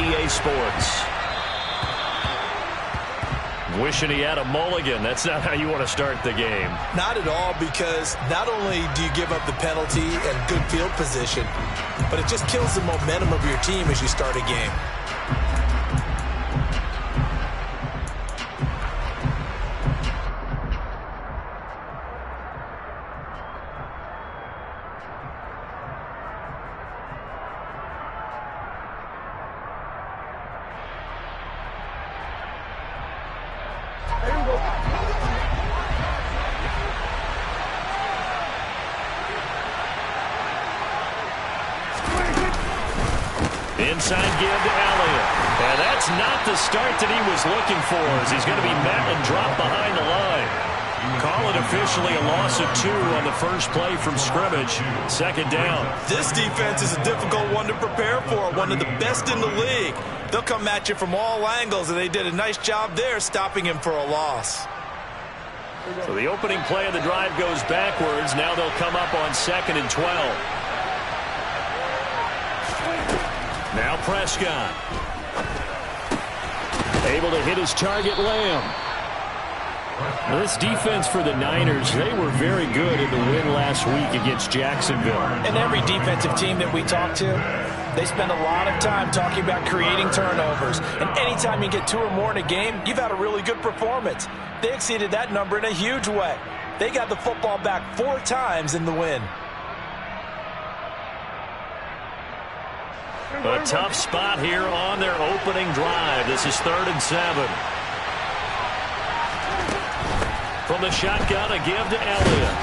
EA Sports. Wishing he had a mulligan. That's not how you want to start the game. Not at all, because not only do you give up the penalty and good field position, but it just kills the momentum of your team as you start a game. Inside give to Elliott. And that's not the start that he was looking for, as he's going to be met and dropped behind the line. Call it officially a loss of 2 on the first play from scrimmage. Second down. This defense is a difficult one to prepare for, one of the best in the league. They'll come at you from all angles, and they did a nice job there stopping him for a loss. So the opening play of the drive goes backwards. Now they'll come up on 2nd and 12. Now Prescott. Able to hit his target, Lamb. Now this defense for the Niners, they were very good in the win last week against Jacksonville. And every defensive team that we talk to, they spend a lot of time talking about creating turnovers. And anytime you get 2 or more in a game, you've had a really good performance. They exceeded that number in a huge way. They got the football back 4 times in the win. A tough spot here on their opening drive. This is 3rd and 7. From the shotgun, a give to Elliott.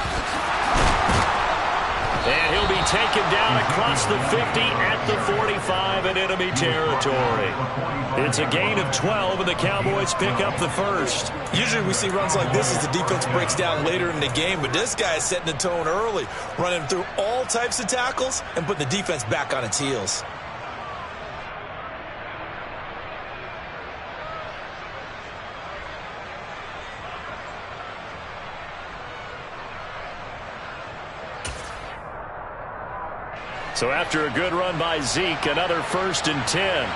And he'll be taken down across the 50 at the 45 in enemy territory. It's a gain of 12, and the Cowboys pick up the first. Usually we see runs like this as the defense breaks down later in the game, but this guy is setting the tone early, running through all types of tackles and putting the defense back on its heels. So after a good run by Zeke, another 1st and 10.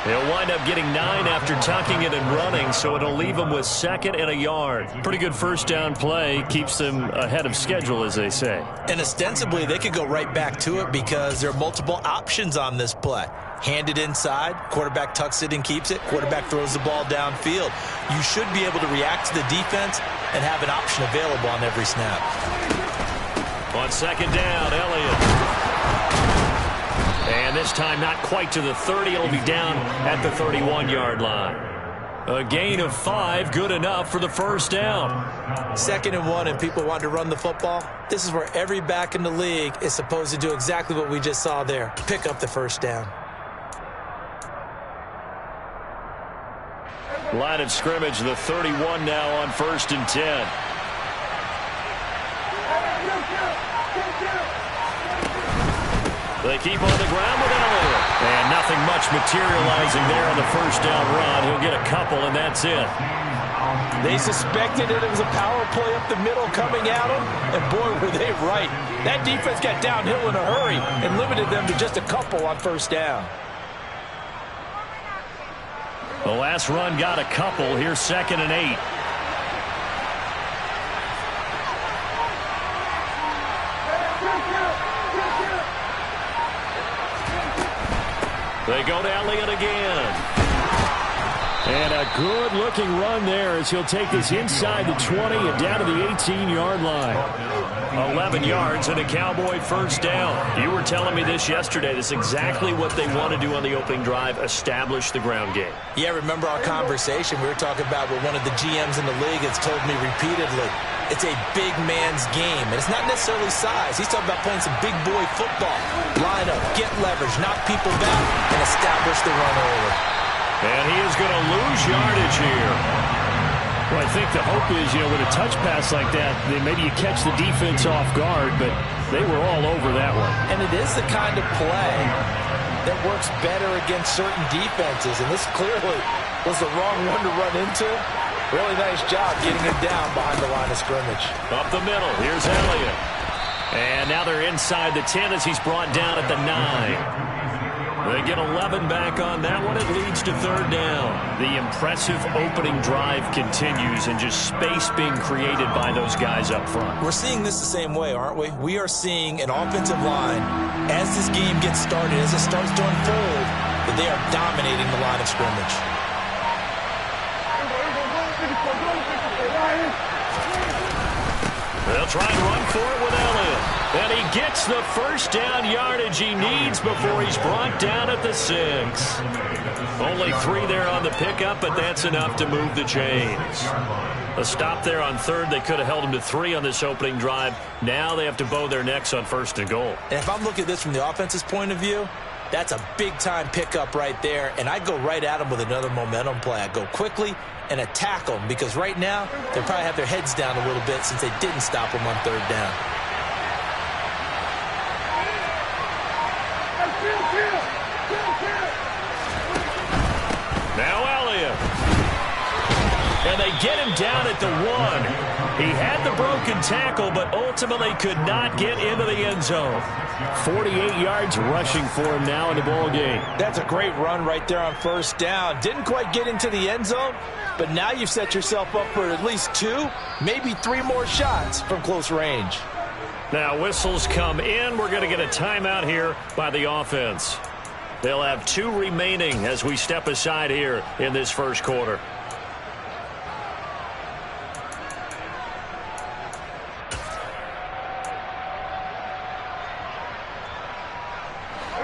He'll wind up getting 9 after tucking it and running, so it'll leave him with 2nd and a yard. Pretty good first down play. Keeps them ahead of schedule, as they say. And ostensibly, they could go right back to it because there are multiple options on this play. Hand it inside, quarterback tucks it and keeps it, quarterback throws the ball downfield. You should be able to react to the defense and have an option available on every snap. On 2nd down, Elliott. And this time not quite to the 30. It'll be down at the 31-yard line. A gain of 5, good enough for the first down. 2nd and 1, and people want to run the football. This is where every back in the league is supposed to do exactly what we just saw there. Pick up the first down. Line of scrimmage, the 31 now on 1st and 10. They keep on the ground with Elliott. And nothing much materializing there on the first down run. He'll get a couple, and that's it. They suspected that it was a power play up the middle coming at them, and boy, were they right. That defense got downhill in a hurry and limited them to just a couple on first down. The last run got a couple. Here's 2nd and 8. They go to Elliott again. And a good-looking run there as he'll take this inside the 20 and down to the 18-yard line. 11 yards and a Cowboy first down. You were telling me this yesterday. This is exactly what they want to do on the opening drive, establish the ground game. Yeah, remember our conversation? We were talking about what one of the GMs in the league has told me repeatedly. It's a big man's game, and it's not necessarily size. He's talking about playing some big boy football. Line up, get leverage, knock people back, and establish the run early. And he is going to lose yardage here. Well, I think the hope is, with a touch pass like that, then maybe you catch the defense off guard, but they were all over that one. And it is the kind of play that works better against certain defenses, and this clearly was the wrong one to run into. Really nice job getting him down behind the line of scrimmage. Up the middle, here's Elliott. And now they're inside the 10 as he's brought down at the 9. They get 11 back on that one. It leads to third down. The impressive opening drive continues and just space being created by those guys up front. We're seeing this the same way, aren't we? We are seeing an offensive line, as this game gets started, as it starts to unfold, that they are dominating the line of scrimmage. They'll try and run for it with Elliott. And he gets the first down yardage he needs before he's brought down at the 6. Only 3 there on the pickup, but that's enough to move the chains. A stop there on third. They could have held him to 3 on this opening drive. Now they have to bow their necks on 1st and goal. And if I'm looking at this from the offense's point of view, that's a big-time pickup right there, and I go right at him with another momentum play. I go quickly and attack them, because right now they probably have their heads down a little bit since they didn't stop him on third down. Now Elliott. And they get him down at the 1. He had the broken tackle, but ultimately could not get into the end zone. 48 yards rushing for him now in the ball game. That's a great run right there on first down. Didn't quite get into the end zone, but now you've set yourself up for at least 2, maybe 3 more shots from close range. Now whistles come in. We're going to get a timeout here by the offense. They'll have 2 remaining as we step aside here in this first quarter.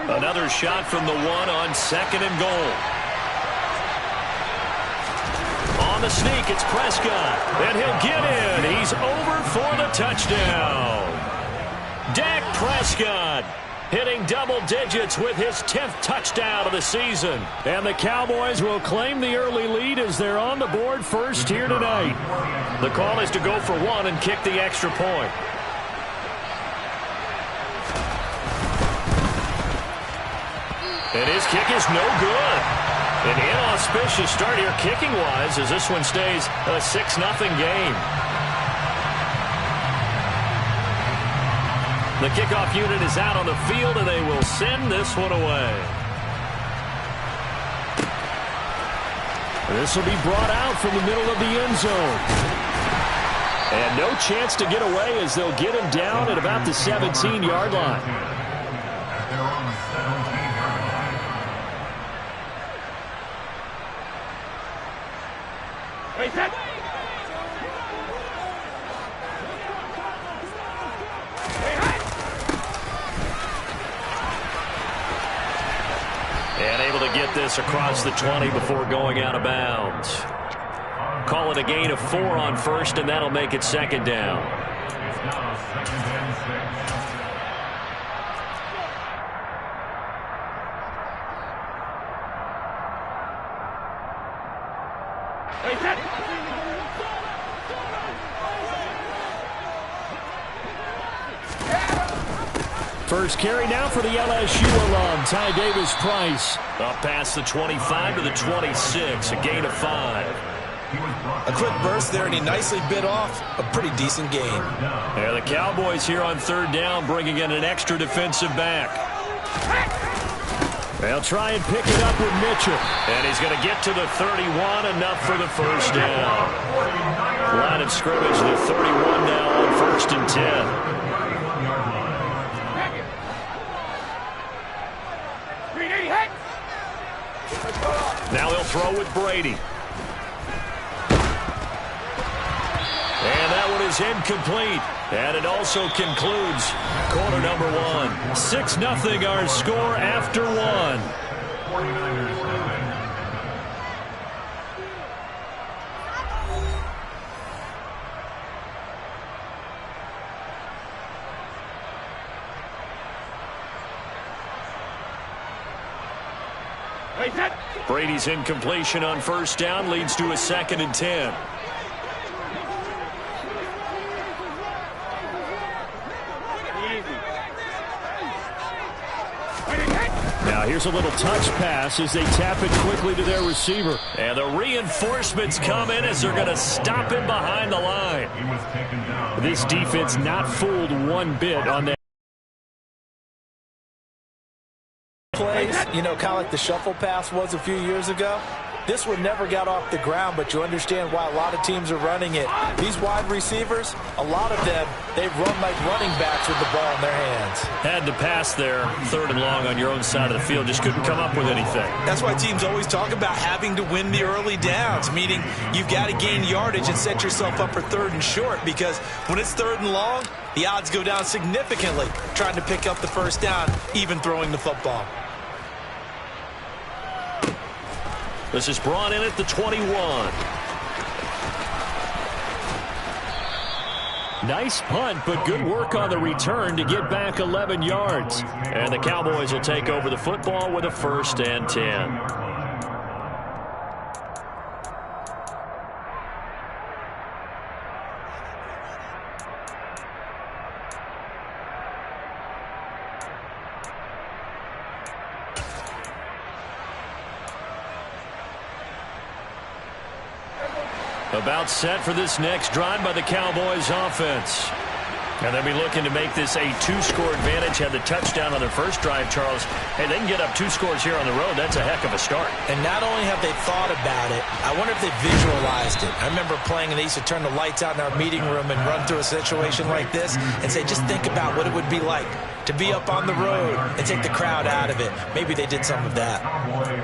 Another shot from the 1 on 2nd and goal. On the sneak, it's Prescott. And he'll get in. He's over for the touchdown. Dak Prescott hitting double digits with his 10th touchdown of the season. And the Cowboys will claim the early lead as they're on the board first here tonight. The call is to go for 1 and kick the extra point. And his kick is no good. An inauspicious start here kicking-wise as this one stays a 6-0 game. The kickoff unit is out on the field, and they will send this one away. This will be brought out from the middle of the end zone. And no chance to get away as they'll get him down at about the 17-yard line. And able to get this across the 20 before going out of bounds. Call it a gain of 4 on first, and that'll make it 2nd down. First carry now for the LSU alum, Ty Davis-Price. Up past the 25 to the 26, a gain of 5. A quick burst there, and he nicely bit off a pretty decent gain. Yeah, the Cowboys here on third down bringing in an extra defensive back. They'll try and pick it up with Mitchell. And he's going to get to the 31, enough for the first down. Line of scrimmage, the 31 now on 1st and 10. Now he'll throw with Brady. And that one is incomplete. And it also concludes quarter number 1. 6-0 our score after 1. Brady's incompletion on first down leads to a 2nd and 10. Now Here's a little touch pass as they tap it quickly to their receiver. And the reinforcements come in as they're going to stop him behind the line. This defense not fooled one bit on that. Plays, you know, kind of like the shuffle pass was a few years ago. This one never got off the ground, but you understand why a lot of teams are running it. These wide receivers, a lot of them, they run like running backs with the ball in their hands. Had to pass there, 3rd and long on your own side of the field. Just couldn't come up with anything. That's why teams always talk about having to win the early downs, meaning you've got to gain yardage and set yourself up for 3rd and short, because when it's 3rd and long, the odds go down significantly trying to pick up the 1st down, even throwing the football. This is brought in at the 21. Nice punt, but good work on the return to get back 11 yards. And the Cowboys will take over the football with a 1st and 10. About set for this next drive by the Cowboys offense. And they'll be looking to make this a 2-score advantage. Had the touchdown on their first drive, Charles. Hey, they can get up 2 scores here on the road. That's a heck of a start. And not only have they thought about it, I wonder if they visualized it. I remember playing and they used to turn the lights out in our meeting room and run through a situation like this and say, just think about what it would be like to be up on the road and take the crowd out of it. Maybe they did some of that.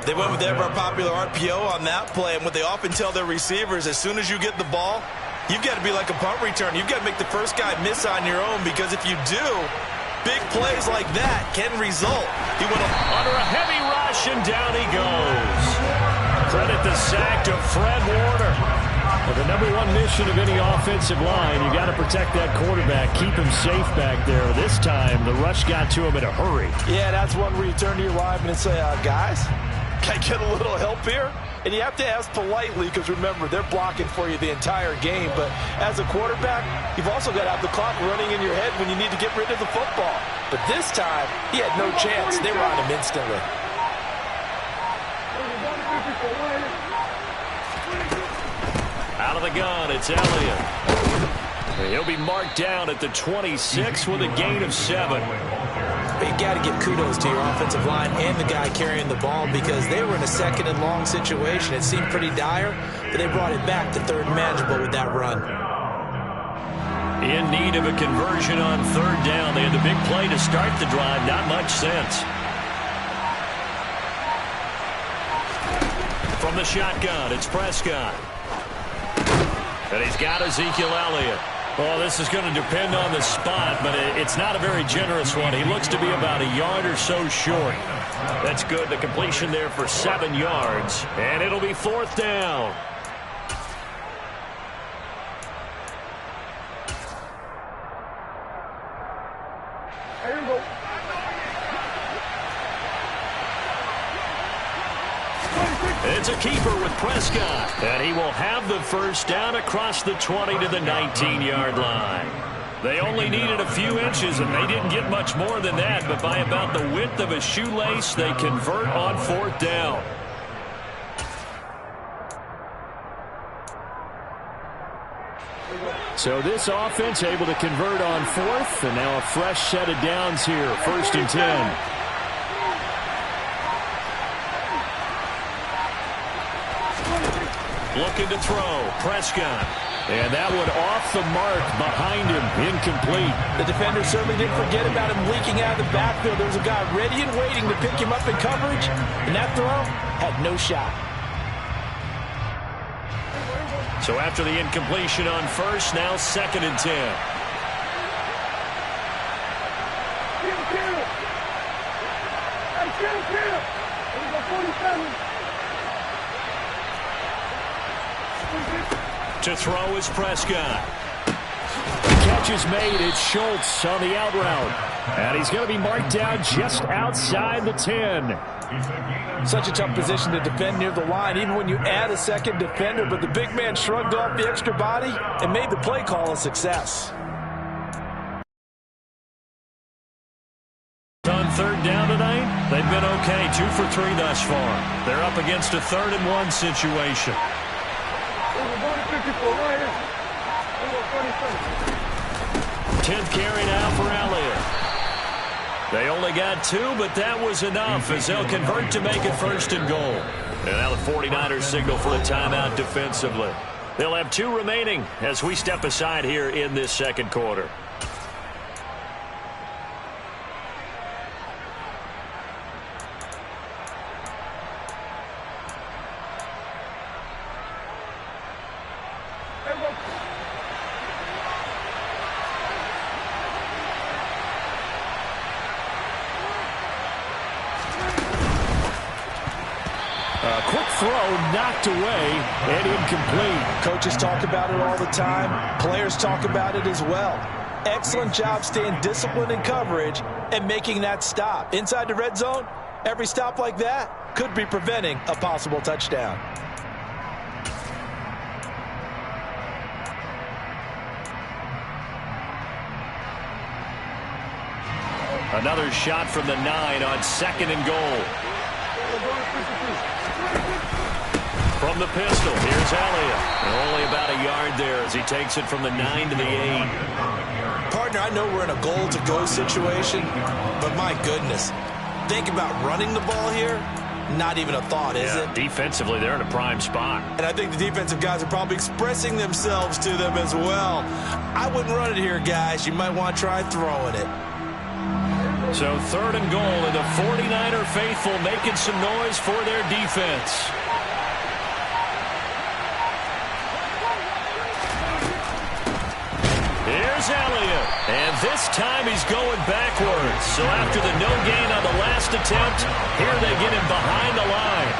They went with their popular RPO on that play, and what they often tell their receivers, as soon as you get the ball, you've got to be like a punt return. You've got to make the first guy miss on your own, because if you do, big plays like that can result. He went under a heavy rush, and down he goes. Credit the sack to Fred Warner. Well, the #1 mission of any offensive line, you got to protect that quarterback, keep him safe back there. This time, the rush got to him in a hurry. Yeah, that's one where you turn to your lineman and say, guys, can I get a little help here? And you have to ask politely, because remember, they're blocking for you the entire game. But as a quarterback, you've also got to have the clock running in your head when you need to get rid of the football. But this time, he had no chance. They were on him instantly. Out of the gun, it's Elliott. He'll be marked down at the 26 with a gain of 7. But you got to give kudos to your offensive line and the guy carrying the ball, because they were in a 2nd and long situation. It seemed pretty dire, but they brought it back to 3rd and manageable with that run. In need of a conversion on 3rd down. They had the big play to start the drive. Not much sense. From the shotgun, it's Prescott. And he's got Ezekiel Elliott. Well, this is going to depend on the spot, but it's not a very generous one. He looks to be about a yard or so short. That's good. The completion there for 7 yards, and it'll be 4th down. Here we go. It's a keeper with Prescott, and he will have the 1st down across the 20 to the 19-yard line. They only needed a few inches, and they didn't get much more than that, but by about the width of a shoelace, they convert on 4th down. So this offense able to convert on 4th, and now a fresh set of downs here, 1st and 10. Looking to throw, Prescott. And that one off the mark behind him, incomplete. The defender certainly didn't forget about him leaking out of the backfield. There was a guy ready and waiting to pick him up in coverage, and that throw had no shot. So after the incompletion on 1st, now 2nd and 10. To throw is Prescott. The catch is made. It's Schultz on the out route. And he's going to be marked down just outside the 10. Such a tough position to defend near the line, even when you add a 2nd defender. But the big man shrugged off the extra body and made the play call a success. On third down tonight? They've been okay, 2 for 3 thus far. They're up against a 3rd and 1 situation. 10th carry now for Elliott. They only got 2, but that was enough as they'll convert to make it 1st and goal. And now the 49ers signal for a timeout defensively. They'll have 2 remaining as we step aside here in this second quarter. Quick throw knocked away and incomplete. Coaches talk about it all the time. Players talk about it as well. Excellent job staying disciplined in coverage and making that stop. Inside the red zone, every stop like that could be preventing a possible touchdown. Another shot from the 9 on 2nd and goal. From the pistol, here's Elliott. Only about a yard there as he takes it from the 9 to the 8. Partner, I know we're in a goal-to-go situation, but my goodness, think about running the ball here. Not even a thought, is it? Defensively, they're in a prime spot. And I think the defensive guys are probably expressing themselves to them as well. I wouldn't run it here, guys. You might want to try throwing it. So 3rd and goal, and the 49er faithful making some noise for their defense. Here's Elliott, and this time he's going backwards. So after the no gain on the last attempt, here they get him behind the line.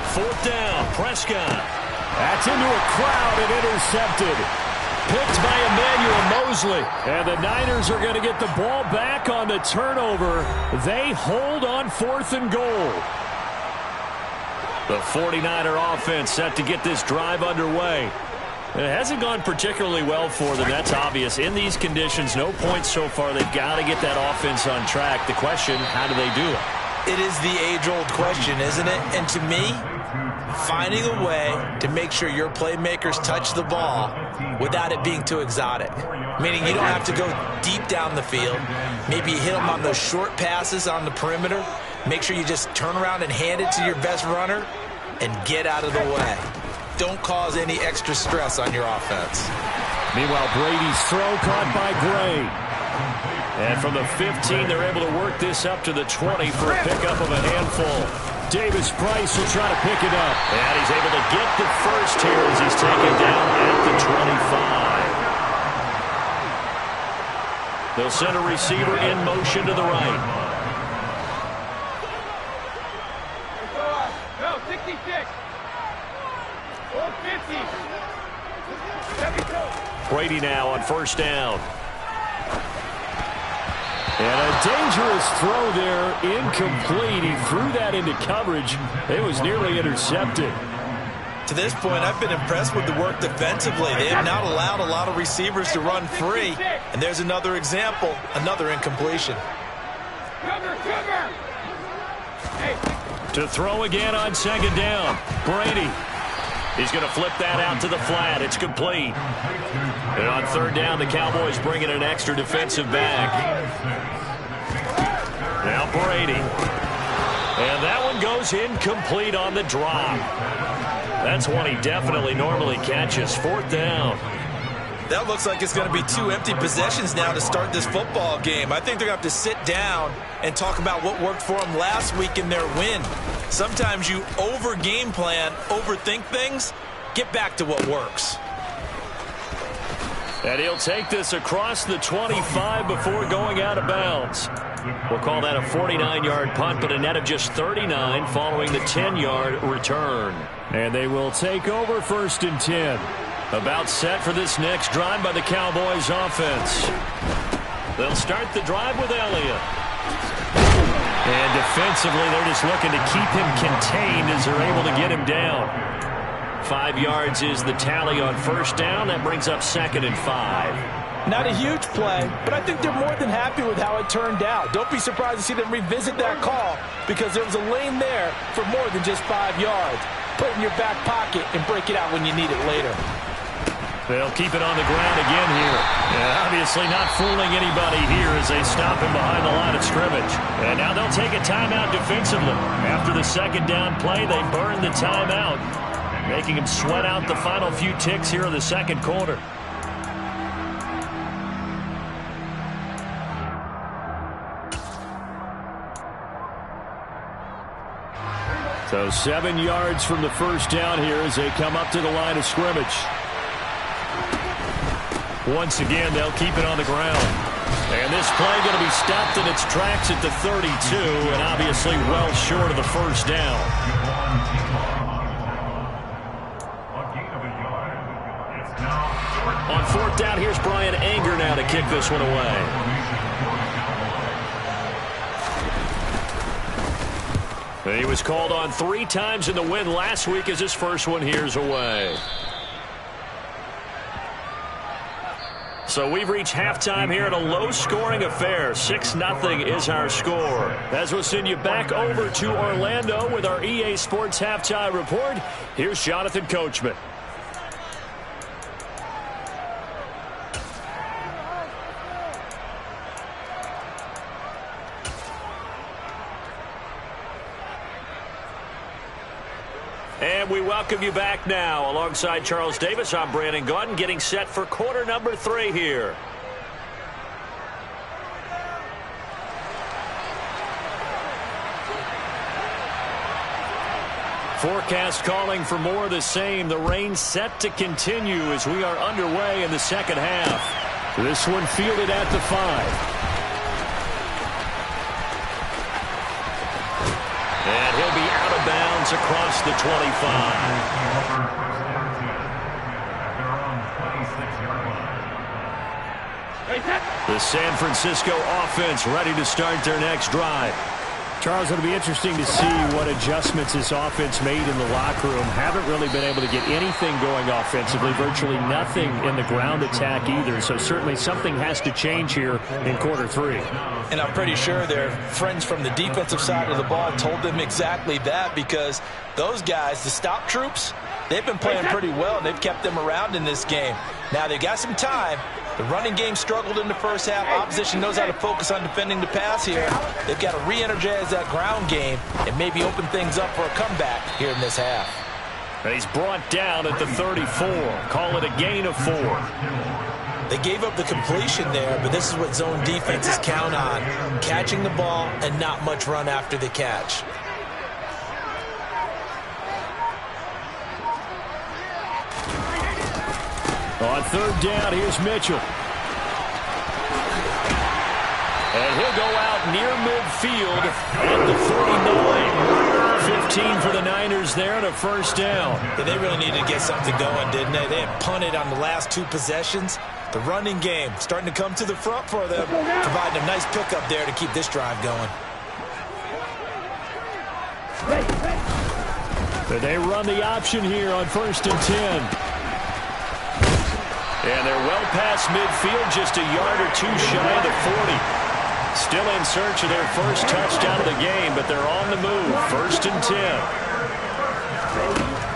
Fourth down, Prescott. That's into a crowd and intercepted. Picked by Emmanuel Mosley. And the Niners are going to get the ball back on the turnover. They hold on 4th and goal. The 49er offense set to get this drive underway. It hasn't gone particularly well for them. That's obvious. In these conditions, no points so far. They've got to get that offense on track. The question, how do they do it? It is the age-old question, isn't it? And to me, finding a way to make sure your playmakers touch the ball without it being too exotic. Meaning you don't have to go deep down the field. Maybe you hit them on those short passes on the perimeter. Make sure you just turn around and hand it to your best runner and get out of the way. Don't cause any extra stress on your offense. Meanwhile, Brady's throw caught by Gray. And from the 15, they're able to work this up to the 20 for a pickup of a handful. Davis Price will try to pick it up. And he's able to get the first here as he's taken down at the 25. They'll send a receiver in motion to the right. No, 66. 150. Brady now on 1st down. And a dangerous throw there, incomplete. He threw that into coverage. It was nearly intercepted. To this point, I've been impressed with the work defensively. They have not allowed a lot of receivers to run free. And there's another example, another incompletion. To throw again on 2nd down, Brady. He's going to flip that out to the flat. It's complete. And on 3rd down, the Cowboys bring in an extra defensive back. Now Brady. And that one goes incomplete on the drop. That's one he definitely normally catches. 4th down. That looks like it's going to be 2 empty possessions now to start this football game. I think they're going to have to sit down and talk about what worked for them last week in their win. Sometimes you over-game plan, overthink things. Get back to what works. And he'll take this across the 25 before going out of bounds. We'll call that a 49-yard punt, but a net of just 39 following the 10-yard return. And they will take over 1st and 10. About set for this next drive by the Cowboys offense. They'll start the drive with Elliott. And defensively, they're just looking to keep him contained as they're able to get him down. 5 yards is the tally on first down. That brings up 2nd and 5. Not a huge play, but I think they're more than happy with how it turned out. Don't be surprised to see them revisit that call because there was a lane there for more than just 5 yards. Put it in your back pocket and break it out when you need it later. They'll keep it on the ground again here. And obviously not fooling anybody here as they stop him behind the line of scrimmage. And now they'll take a timeout defensively. After the 2nd down play, they burn the timeout, making him sweat out the final few ticks here in the 2nd quarter. So 7 yards from the first down here as they come up to the line of scrimmage. Once again, they'll keep it on the ground. And this play going to be stopped in its tracks at the 32, and obviously well short of the first down. On 4th down, here's Brian Anger now to kick this one away. He was called on 3 times in the win last week as his first one here's away. So we've reached halftime here at a low-scoring affair. 6-0 is our score. As we'll send you back over to Orlando with our EA Sports Halftime Report, here's Jonathan Coachman. And we welcome you back now. Alongside Charles Davis, I'm Brandon Gaudin, getting set for quarter number 3 here. Forecast calling for more of the same. The rain set to continue as we are underway in the 2nd half. This one fielded at the 5. And he'll be out of bounds across the 25. The San Francisco offense ready to start their next drive. Charles, it'll be interesting to see what adjustments this offense made in the locker room. Haven't really been able to get anything going offensively, virtually nothing in the ground attack either. So certainly something has to change here in quarter 3. And I'm pretty sure their friends from the defensive side of the ball told them exactly that, because those guys, the stop troops, they've been playing pretty well, and they've kept them around in this game. Now, they got some time. The running game struggled in the first half. Opposition knows how to focus on defending the pass here. They've got to re-energize that ground game and maybe open things up for a comeback here in this half. And he's brought down at the 34. Call it a gain of 4. They gave up the completion there, but this is what zone defenses count on. Catching the ball and not much run after the catch. On 3rd down, here's Mitchell. And he'll go out near midfield at the 49. 15 for the Niners there and a first down. Yeah, they really needed to get something going, didn't they? They had punted on the last 2 possessions. The running game starting to come to the front for them, providing a nice pickup there to keep this drive going. But they run the option here on 1st and 10. And they're well past midfield, just a yard or 2 shy of the 40. Still in search of their first touchdown of the game, but they're on the move. 1st and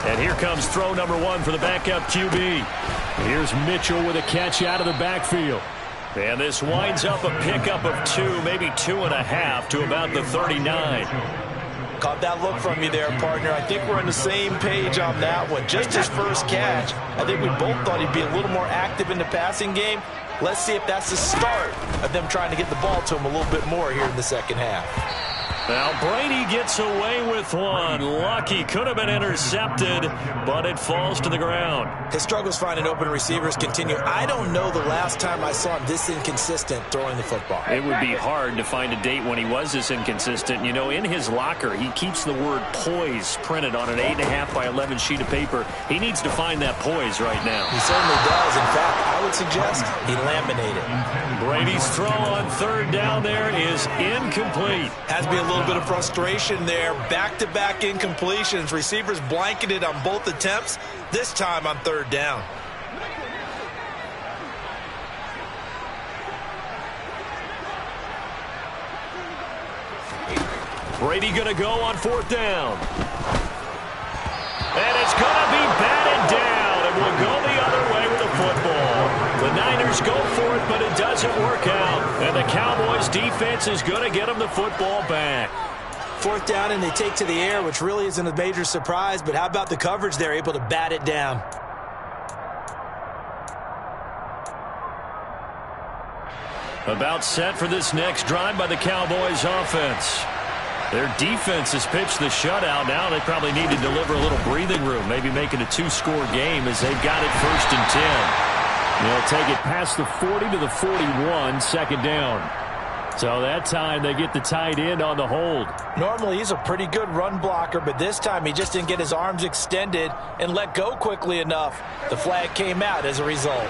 10. And here comes throw number 1 for the backup QB. Here's Mitchell with a catch out of the backfield. And this winds up a pickup of 2, maybe 2.5 to about the 39. Caught that look from you there, partner. I think we're on the same page on that one. Just his first catch. I think we both thought he'd be a little more active in the passing game. Let's see if that's the start of them trying to get the ball to him a little bit more here in the 2nd half. Now Brady gets away with one. Lucky, could have been intercepted, but it falls to the ground. His struggles finding open receivers continue. I don't know the last time I saw him this inconsistent throwing the football. It would be hard to find a date when he was this inconsistent. You know, in his locker, he keeps the word poise printed on an 8.5 by 11 sheet of paper. He needs to find that poise right now. He certainly does. In fact, I would would suggest, he laminated. Brady's throw on third down there is incomplete. Has to be a little bit of frustration there. Back-to-back incompletions. Receivers blanketed on both attempts, this time on third down. Brady going to go on fourth down. And it's going to be batted down. And will go the other way with the football. The Niners go for it, but it doesn't work out. And the Cowboys defense is going to get them the football back. Fourth down, and they take to the air, which really isn't a major surprise. But how about the coverage there, able to bat it down? About set for this next drive by the Cowboys offense. Their defense has pitched the shutout. Now they probably need to deliver a little breathing room, maybe make it a two-score game as they've got it 1st and 10. They'll take it past the 40 to the 41, second down. So that time they get the tight end on the hold. Normally he's a pretty good run blocker, but this time he just didn't get his arms extended and let go quickly enough. The flag came out as a result.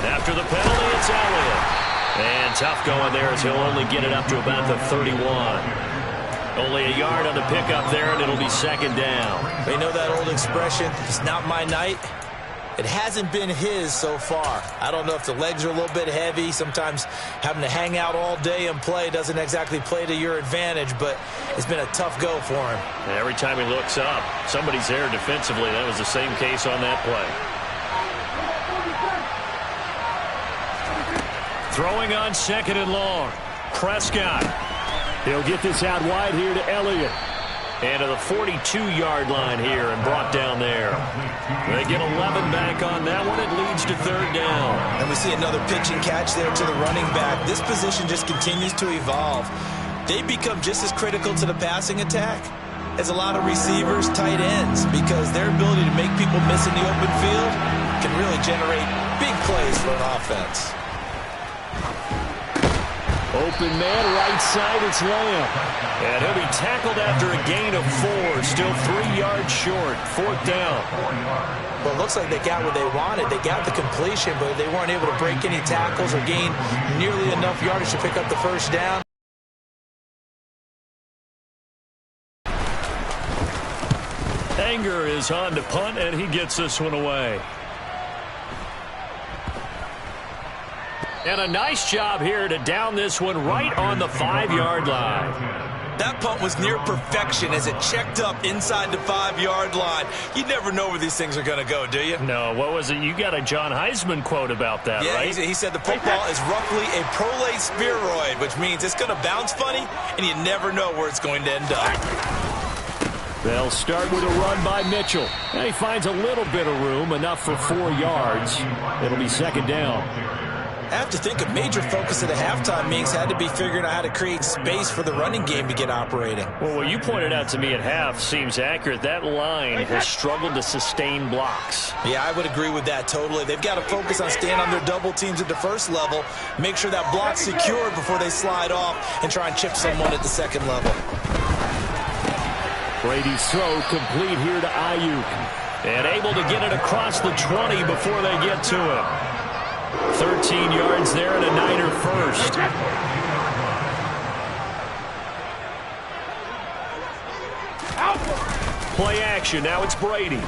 After the penalty, it's Elliott. And tough going there as he'll only get it up to about the 31. Only a yard on the pickup there, and it'll be second down. They know that old expression, it's not my night. It hasn't been his so far. I don't know if the legs are a little bit heavy. Sometimes having to hang out all day and play doesn't exactly play to your advantage, but it's been a tough go for him. And every time he looks up, somebody's there defensively. That was the same case on that play. Throwing on second and long. Prescott. He'll get this out wide here to Elliott. And to the 42-yard line here and brought down there. They get 11 back on that one. It leads to third down. And we see another pitch and catch there to the running back. This position just continues to evolve. They become just as critical to the passing attack as a lot of receivers, tight ends, because their ability to make people miss in the open field can really generate big plays for an offense. Open man, right side, it's Lamb. And he'll be tackled after a gain of 4, still 3 yards short, fourth down. Well, it looks like they got what they wanted. They got the completion, but they weren't able to break any tackles or gain nearly enough yardage to pick up the first down. Anger is on to punt, and he gets this one away. And a nice job here to down this one right on the 5-yard line. That punt was near perfection as it checked up inside the 5-yard line. You never know where these things are going to go, do you? No, what was it? You got a John Heisman quote about that, yeah, right? He said the football is roughly a prolate spheroid, which means it's going to bounce funny, and you never know where it's going to end up. They'll start with a run by Mitchell. And he finds a little bit of room, enough for 4 yards. It'll be second down. I have to think a major focus of the halftime meetings had to be figuring out how to create space for the running game to get operating. Well, what you pointed out to me at half seems accurate. That line has struggled to sustain blocks. Yeah, I would agree with that totally. They've got to focus on staying on their double teams at the first level, make sure that block's secured before they slide off and try and chip someone at the second level. Brady's throw complete here to Ayuk. And able to get it across the 20 before they get to him. 13 yards there and a Niner first. Play action. Now it's Brady.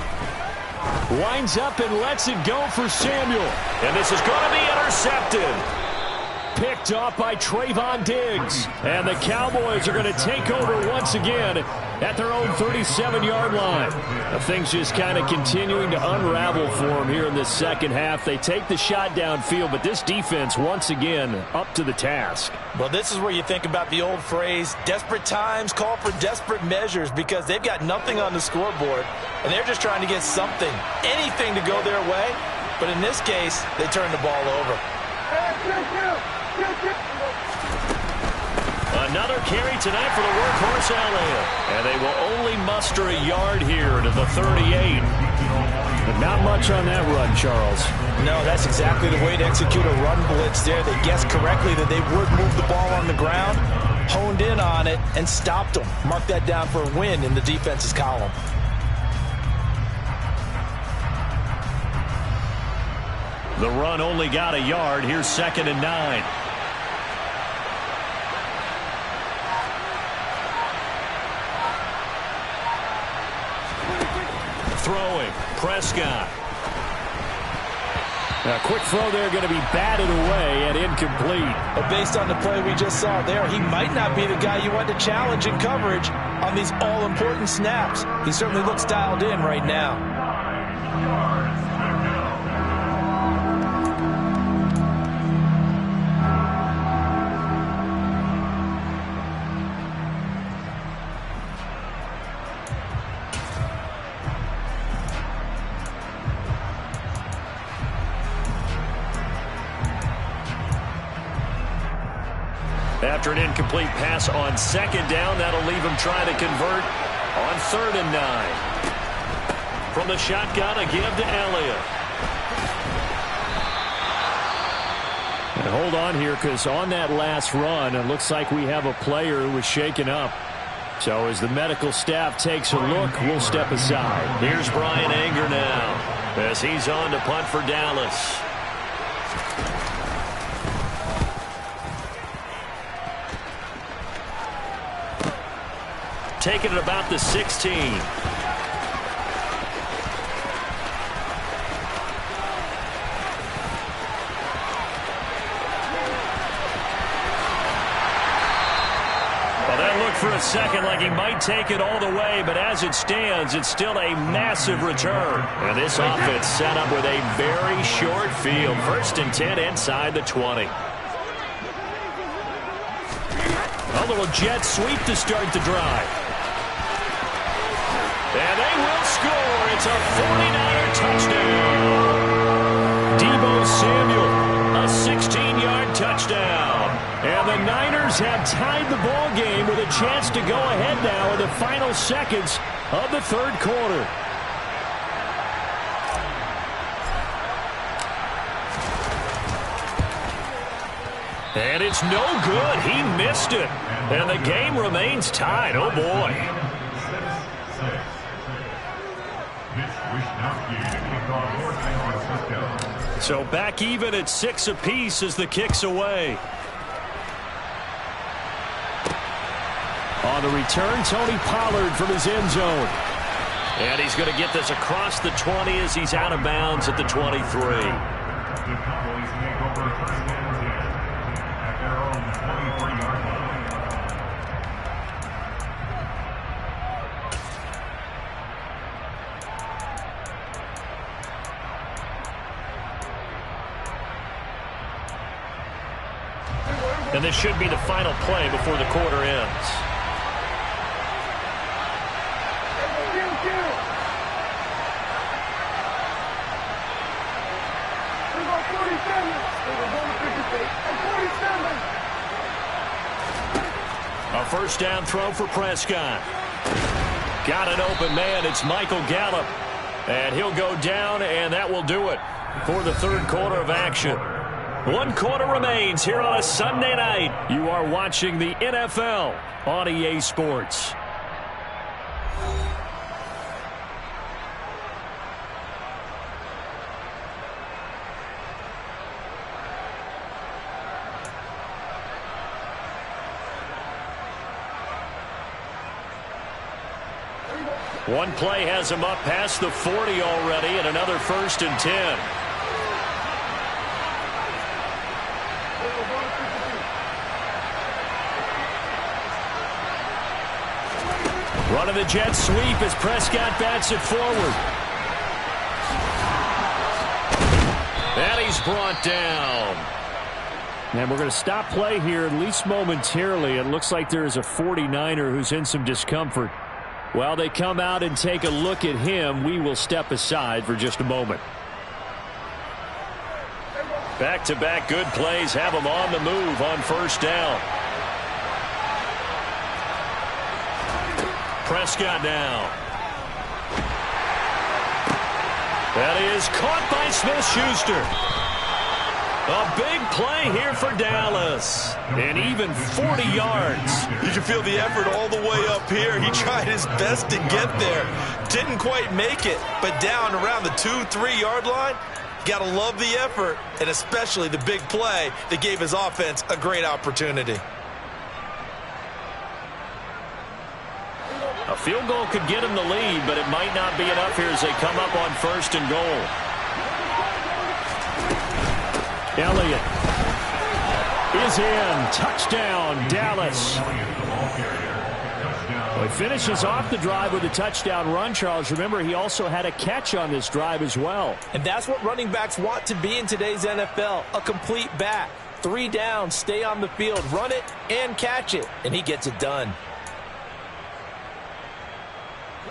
Winds up and lets it go for Samuel. And this is going to be intercepted. Picked off by Trayvon Diggs. And the Cowboys are going to take over once again at their own 37-yard line. Things just kind of continuing to unravel for them here in this second half. They take the shot downfield, but this defense once again up to the task. Well, this is where you think about the old phrase, desperate times call for desperate measures, because they've got nothing on the scoreboard, and they're just trying to get something, anything to go their way. But in this case, they turn the ball over. Another carry tonight for the workhorse Elliott. And they will only muster a yard here to the 38. But not much on that run, Charles. No, that's exactly the way to execute a run blitz there. They guessed correctly that they would move the ball on the ground. honed in on it, and stopped them. Mark that down for a win in the defense's column. The run only got a yard. Here's 2nd and 9. Throwing, Prescott. A quick throw there, going to be batted away and incomplete. But based on the play we just saw there, he might not be the guy you want to challenge in coverage on these all-important snaps. He certainly looks dialed in right now. After an incomplete pass on 2nd down, that'll leave him trying to convert on 3rd and 9. From the shotgun, a give to Elliott. And hold on here, because on that last run, it looks like we have a player who was shaken up. So as the medical staff takes a look, we'll step aside. Here's Brian Anger now, as he's on to punt for Dallas. Taking it about the 16. Well, that looked for a second like he might take it all the way, but as it stands, it's still a massive return. And this offense set up with a very short field. 1st and 10 inside the 20. A little jet sweep to start the drive. And they will score. It's a 49er touchdown. Deebo Samuel, a 16-yard touchdown. And the Niners have tied the ball game with a chance to go ahead now in the final seconds of the 3rd quarter. And it's no good. He missed it. And the game remains tied. Oh, boy. So back even at 6 apiece as the kick's away. On the return, Tony Pollard from his end zone. And he's going to get this across the 20 as he's out of bounds at the 23. The Cowboys make over 3 minutes at their own 23-yard line. And this should be the final play before the quarter ends. A 1st down throw for Prescott. Got an open man. It's Michael Gallup. And he'll go down, and that will do it for the 3rd quarter of action. 1 quarter remains here on a Sunday night. You are watching the NFL on EA Sports. One play has him up past the 40 already, and another 1st and 10. Running the jet sweep as Prescott bats it forward. And he's brought down. And we're going to stop play here, at least momentarily. It looks like there is a 49er who's in some discomfort. While they come out and take a look at him, we will step aside for just a moment. Back-to-back good plays have him on the move on 1st down. Prescott now. That is caught by Smith-Schuster. A big play here for Dallas. And even 40 yards. You can feel the effort all the way up here. He tried his best to get there. Didn't quite make it, but down around the 2-3 yard line, got to love the effort, and especially the big play that gave his offense a great opportunity. A field goal could get him the lead, but it might not be enough here as they come up on 1st and goal. Elliott is in. Touchdown, Dallas. Well, he finishes off the drive with a touchdown run, Charles. Remember, he also had a catch on this drive as well. And that's what running backs want to be in today's NFL, a complete back. 3 down, stay on the field, run it, and catch it. And he gets it done.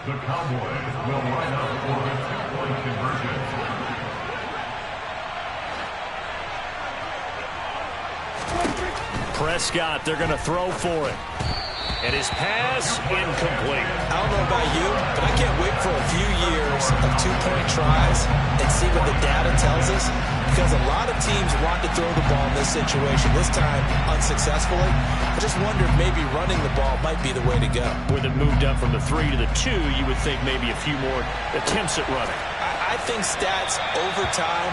The Cowboys will line up for a 2-point conversion. Prescott, they're going to throw for it. And his pass incomplete. I don't know about you, but I can't wait for a few years of 2-point tries and see what the data tells us, because a lot of teams want to throw the ball in this situation, this time unsuccessfully. I just wonder if maybe running the ball might be the way to go. With it moved up from the 3 to the 2, you would think maybe a few more attempts at running. I think stats over time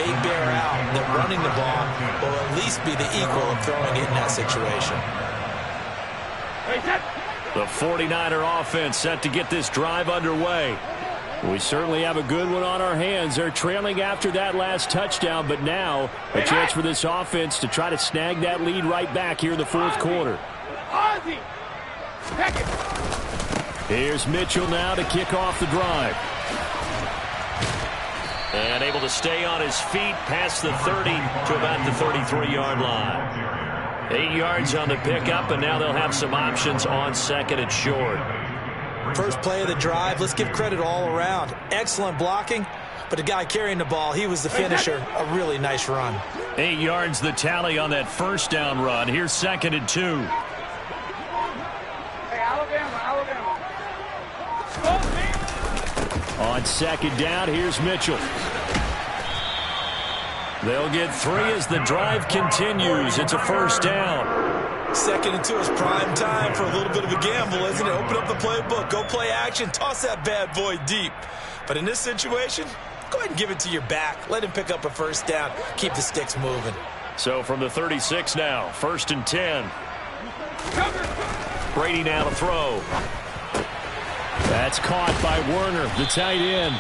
may bear out that running the ball will at least be the equal of throwing it in that situation. The 49er offense set to get this drive underway. We certainly have a good one on our hands. They're trailing after that last touchdown, but now a chance for this offense to try to snag that lead right back here in the 4th quarter. Here's Mitchell now to kick off the drive. And able to stay on his feet past the 30 to about the 33-yard line. 8 yards on the pickup, and now they'll have some options on 2nd and short. First play of the drive, let's give credit all around. Excellent blocking, but the guy carrying the ball, he was the finisher. A really nice run. 8 yards the tally on that 1st down run. Here's 2nd and 2. On 2nd down, here's Mitchell. They'll get 3 as the drive continues. It's a 1st down. 2nd and 2 is prime time for a little bit of a gamble, isn't it? Open up the playbook, go play action, toss that bad boy deep. But in this situation, go ahead and give it to your back. Let him pick up a 1st down. Keep the sticks moving. So from the 36 now, 1st and 10. Brady now to throw. That's caught by Werner, the tight end.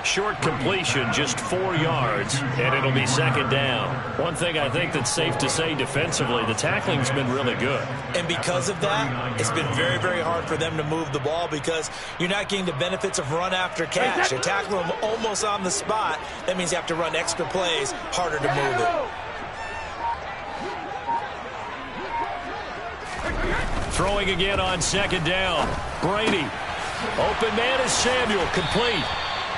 Short completion, just 4 yards, and it'll be 2nd down. One thing I think that's safe to say defensively, the tackling's been really good. And because of that, it's been very, very hard for them to move the ball because you're not getting the benefits of run after catch. You're tackling them almost on the spot. That means you have to run extra plays, harder to move it. Throwing again on 2nd down. Brady. Open man is Samuel, complete.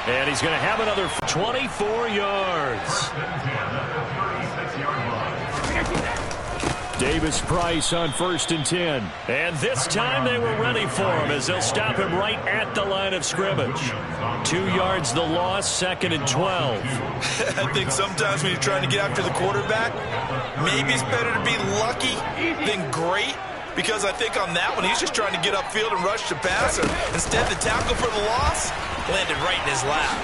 And he's going to have another 24 yards. Davis Price on 1st and 10. And this time they were ready for him as they'll stop him right at the line of scrimmage. 2 yards the loss, 2nd and 12. I think sometimes when you're trying to get after the quarterback, maybe it's better to be lucky than great. Because I think on that one, he's just trying to get upfield and rush the passer. Instead, the tackle for the loss landed right in his lap.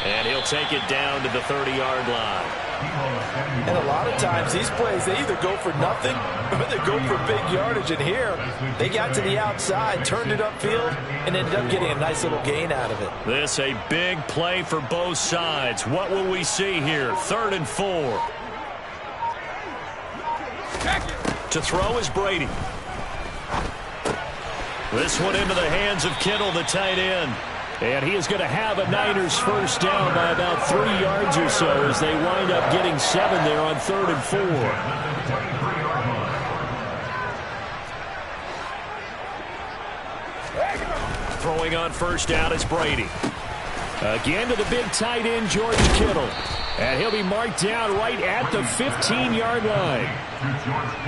And he'll take it down to the 30-yard line. And a lot of times, these plays, they either go for nothing or they go for big yardage. And here, they got to the outside, turned it upfield, and ended up getting a nice little gain out of it. This a big play for both sides. What will we see here? 3rd and 4. To throw is Brady. This one into the hands of Kittle, the tight end. And he is going to have a Niners 1st down by about 3 yards or so as they wind up getting 7 there on 3rd and 4. Throwing on 1st down is Brady. Again to the big tight end, George Kittle. And he'll be marked down right at the 15-yard line.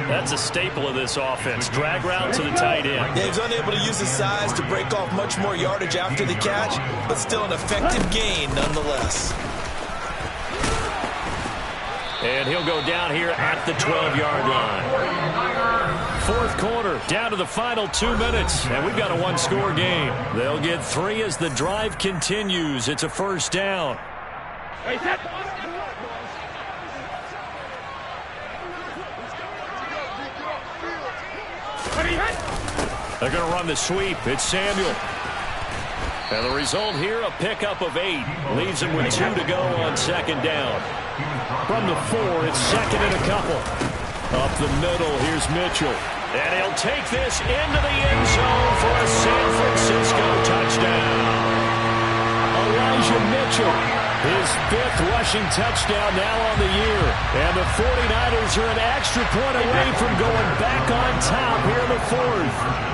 That's a staple of this offense. Drag route to the tight end. Yeah, he's unable to use his size to break off much more yardage after the catch, but still an effective gain nonetheless. And he'll go down here at the 12-yard line. Fourth quarter, down to the final 2 minutes, and we've got a one-score game. They'll get 3 as the drive continues. It's a first down. They're going to run the sweep. It's Samuel. And the result here, a pickup of 8. Leaves him with 2 to go on second down. From the 4, it's second and a couple. Up the middle, here's Mitchell. And he'll take this into the end zone for a San Francisco touchdown. Elijah Mitchell, his 5th rushing touchdown now on the year. And the 49ers are an extra point away from going back on top here in the 4th.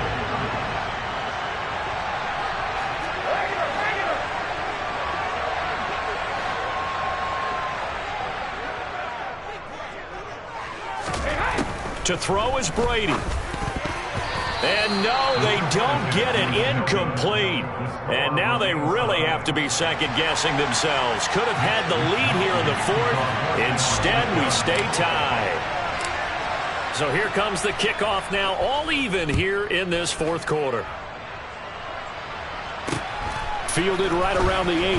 To throw is Brady. And no, they don't get it. Incomplete. And now they really have to be second-guessing themselves. Could have had the lead here in the 4th. Instead, we stay tied. So here comes the kickoff now, all even here in this 4th quarter. Fielded right around the 8.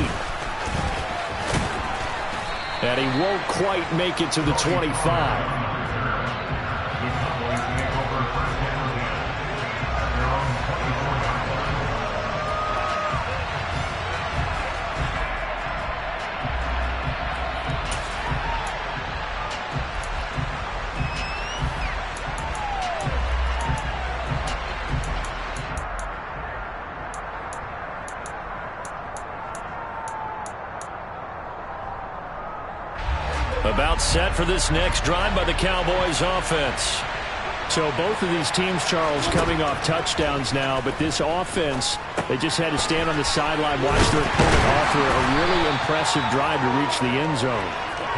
And he won't quite make it to the 25. About set for this next drive by the Cowboys offense. So both of these teams, Charles, coming off touchdowns now, but this offense, they just had to stand on the sideline, watch their opponent offer a really impressive drive to reach the end zone.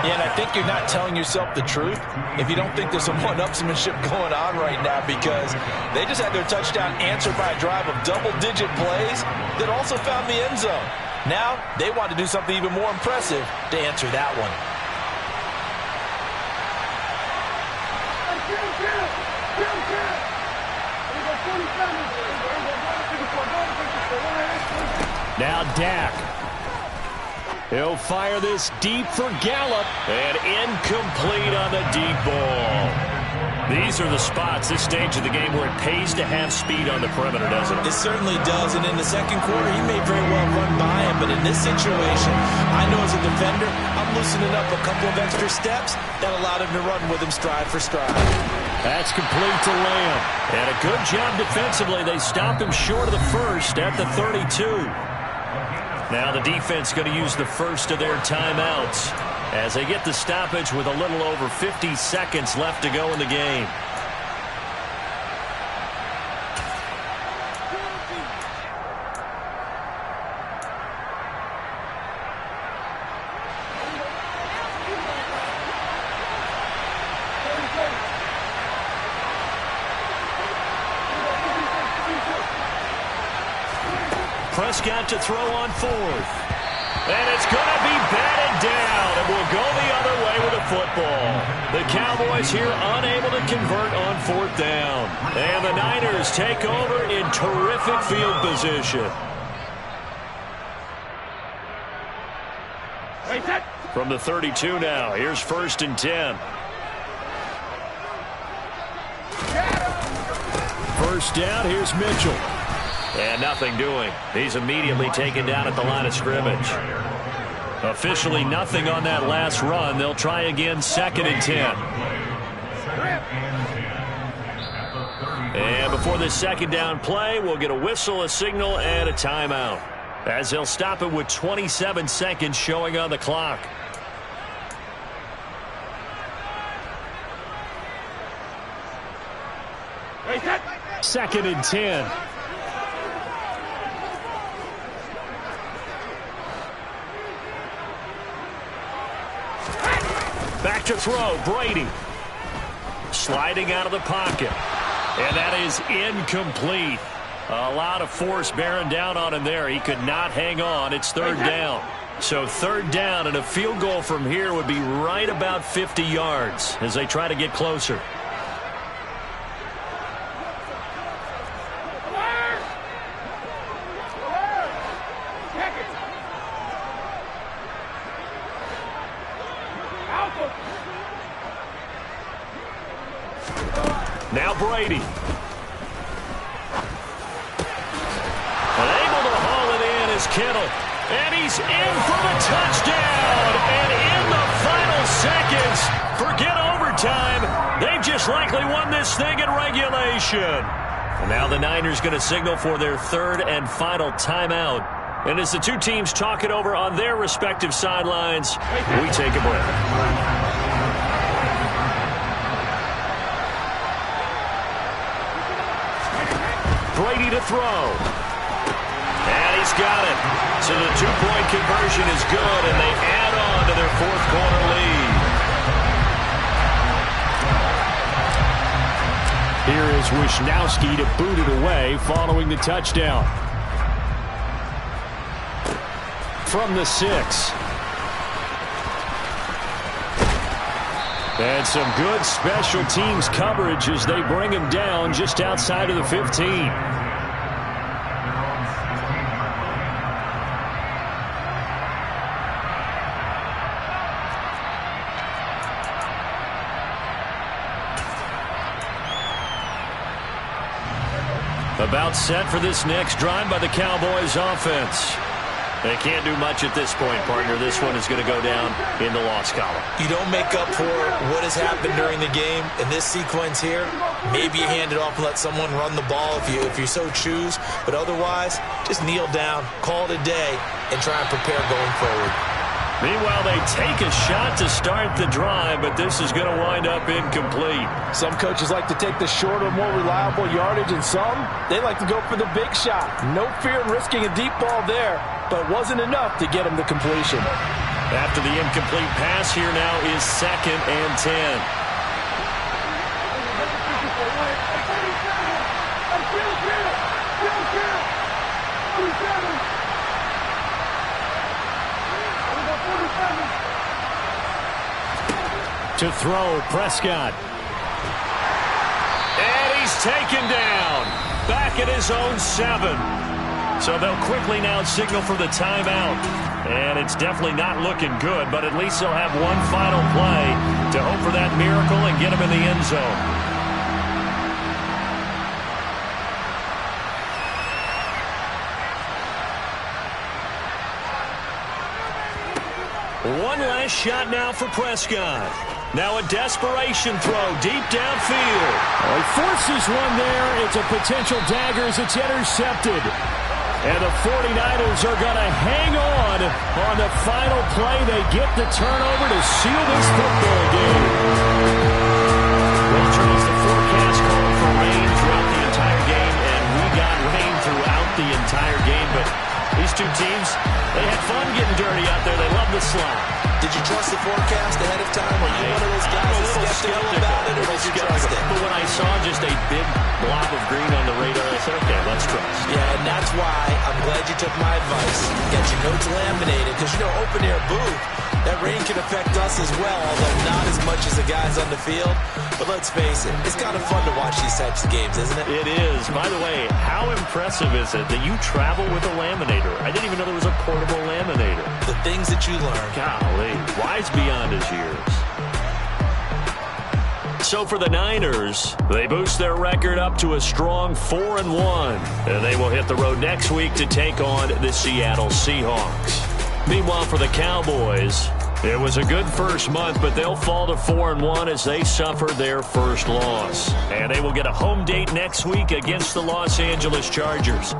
Yeah, and I think you're not telling yourself the truth if you don't think there's some one-upsmanship going on right now, because they just had their touchdown answered by a drive of double-digit plays that also found the end zone. Now they want to do something even more impressive to answer that one. Now Dak. He'll fire this deep for Gallup. And incomplete on the deep ball. These are the spots, this stage of the game, where it pays to have speed on the perimeter, doesn't it? It certainly does, and in the second quarter, he may very well run by him, but in this situation, I know as a defender, I'm loosening up a couple of extra steps that allowed him to run with him stride for stride. That's complete to Lamb. And a good job defensively. They stopped him short of the first at the 32. Now the defense going to use the first of their timeouts as they get the stoppage with a little over 50 seconds left to go in the game. Prescott to throw on 4th. And it's going to be batted down, and we'll go the other way with the football. The Cowboys here unable to convert on 4th down. And the Niners take over in terrific field position. From the 32 now, here's 1st and 10. First down, here's Mitchell. And nothing doing. He's immediately taken down at the line of scrimmage. Officially nothing on that last run. They'll try again, 2nd and 10. And before this second down play, we'll get a whistle, a signal, and a timeout, as they'll stop it with 27 seconds showing on the clock. Second and 10. Back to throw, Brady. Sliding out of the pocket. And that is incomplete. A lot of force bearing down on him there. He could not hang on. It's 3rd down. So third down, and a field goal from here would be right about 50 yards as they try to get closer. Now Brady. And able to haul it in is Kittle. And he's in for the touchdown. And in the final seconds, forget overtime. They've just likely won this thing in regulation. And now the Niners going to signal for their third and final timeout. And as the two teams talk it over on their respective sidelines, we take a break. Brady to throw. And he's got it. So the two-point conversion is good, and they add on to their fourth-quarter lead. Here is Wisnowski to boot it away following the touchdown. From the 6. And some good special teams coverage as they bring him down just outside of the 15. About set for this next drive by the Cowboys offense. They can't do much at this point, partner. This one is going to go down in the loss column. You don't make up for what has happened during the game. In this sequence here, maybe you hand it off and let someone run the ball if you so choose. But otherwise, just kneel down, call it a day, and try and prepare going forward. Meanwhile, they take a shot to start the drive, but this is going to wind up incomplete. Some coaches like to take the shorter, more reliable yardage, and some, they like to go for the big shot. No fear in risking a deep ball there, but wasn't enough to get him the completion. After the incomplete pass, here now is 2nd and 10. To throw, Prescott. And he's taken down. Back at his own 7. So they'll quickly now signal for the timeout. And it's definitely not looking good, but at least they'll have one final play to hope for that miracle and get him in the end zone. One last shot now for Prescott. Now a desperation throw deep downfield. He forces one there. It's a potential dagger as it's intercepted. And the 49ers are going to hang on the final play. They get the turnover to seal this football game. Well, Charles, the forecast called for rain throughout the entire game, and we got rain throughout the entire game. But these two teams, they had fun getting dirty out there. They love the slide. Did you trust the forecast ahead of time? Were you one of those guys that's skeptical about it, or did you trust it? But when I saw just a big blob of green on the radar, I said, okay, let's trust. Yeah, and that's why I'm glad you took my advice. Get your notes laminated, because, open-air booth, that rain can affect us as well, although not as much as the guys on the field. But let's face it, it's kind of fun to watch these types of games, isn't it? It is. By the way, how impressive is it that you travel with a laminator? I didn't even know there was a portable laminator. The things that you learn. Golly, wise beyond his years. So for the Niners, they boost their record up to a strong 4-1. And they will hit the road next week to take on the Seattle Seahawks. Meanwhile, for the Cowboys, it was a good first month, but they'll fall to 4-1 as they suffer their first loss. And they will get a home date next week against the Los Angeles Chargers.